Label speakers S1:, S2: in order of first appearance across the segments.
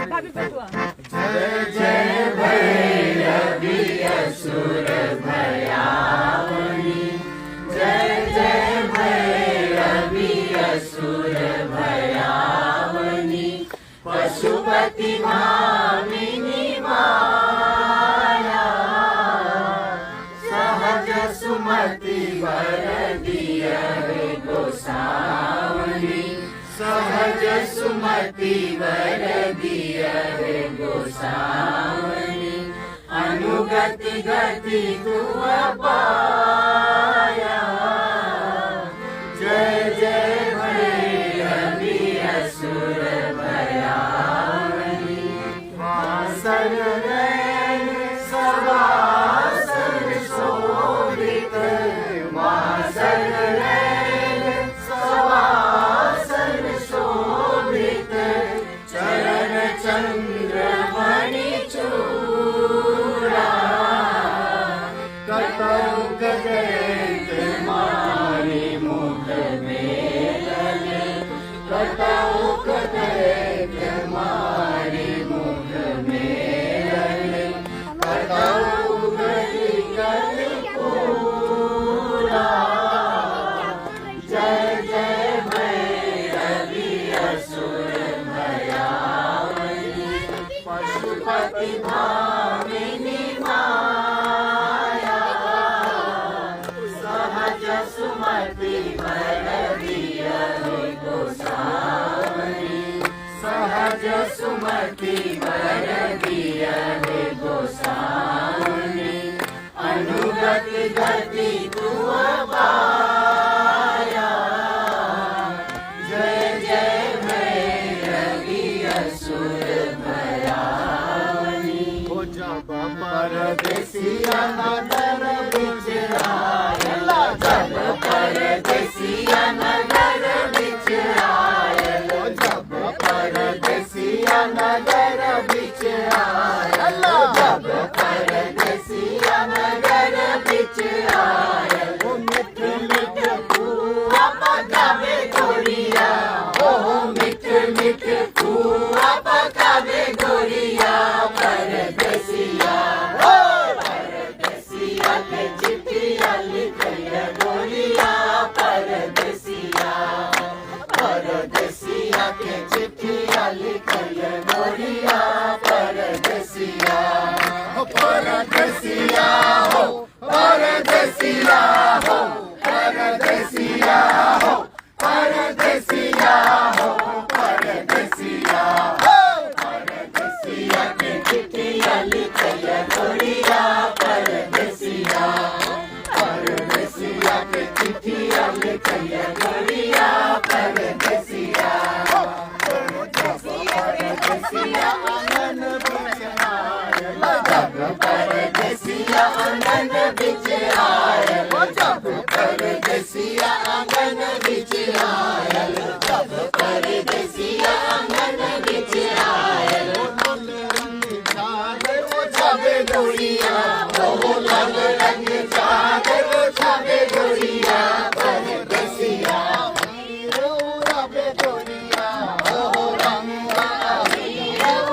S1: जय जय भैरवी असुर भयावनी, जय जय भैरवी असुर भयावनी, पशुपति भामिनी माया, सहज सुमति वर दिय गोसावनी, सहज सुमति वर दिय गोसावनी, अनुगति गति तुम पाया, जय जय भैरवी असुर भयावनी, वासर नयन सवासर शोभित, वासर नयन सवासर शोभित, चरण चंद्र मणि चूड़ा, कटौक दैत मारे मुख में लगे, कटौक दैत मारे मुख में लगे, कटौक कलि पूरा, जय जय भैरवी असुर भयावनी, पशुपति भामिनी माया, सहज सुमति वर दिय गोसावनी, सहज सुमति वर दिय गोसावनी, अनुगति गति तुम पाया, जय जय भैरवी असुर भयावनी, हो जब परदेसिया नगर बिच आया, जब परदेसिया नगर बिच आया, जब परदेसिया नगर बिच आया, जब परदेसिया नगर बिच आया, ओ मिठ मिठ फूआ पकावे गोरिया, ओ मिठ मिठ फूआ पकावे गोरिया, परदेसिया परदेसिया के चिट्ठिया लिखिया गोरिया, परदेसिया परदेसिया के चिट्ठिया लिखिया गोरिया, परदेसिया परदेसिया हो, परदेसिया हो, परदेसिया हो, परदेसिया हो, परदेसिया हो, परदेसिया के चिट्ठिया लिखिया गोरिया, परदेसिया परदेसिया के चिट्ठिया लिखिया गोरिया, परदेसिया परदेसिया आंगन बिच आया, जब परदेसिया आंगन बिच आया, जब परदेसिया आंगन बिच आया, जब परदेसिया आंगन बिच आया, छावे गोरिया, ओ लाल रंग चादर छावे गोरिया, परदेसिया उड़ावे गोरिया, ओ रंग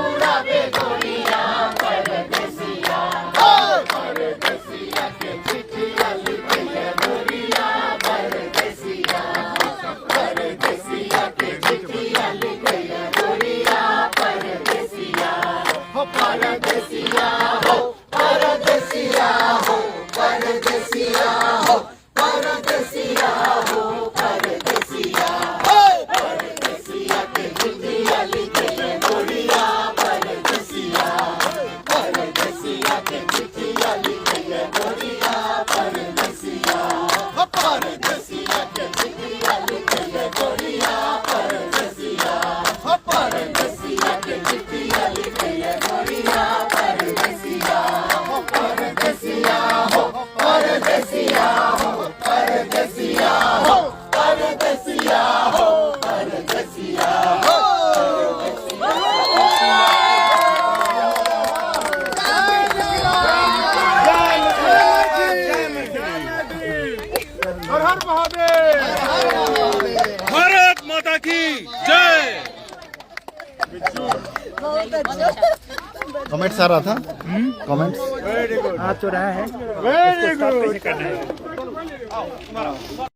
S1: उड़ावे गोरिया, परदेसिया परदेसिया के चिट्ठिया लिखिया गोरिया, परदेसिया परदेसिया के चिट्ठिया लिखिया गोरिया, परदेसिया हो, परदेसिया हो, परदेसिया हो, परदेसिया हो, परदेसिया हो, परदेसिया परदेसिया के चिट्ठिया लिखिया गोरिया, परदेसिया परदेसिया के चिट्ठिया लिखिया गोरिया, परदेसिया परदेसिया के चिट्ठिया लिखिया गोरिया, परदेसिया परदेसिया के चिट्ठिया लिखिया गोरिया। बहुत अच्छा।
S2: कमेंट्स आ रहा था, कमेंट्स
S3: आ तो रहा है,
S2: वेरी
S3: स्टॉप कैसे करना है?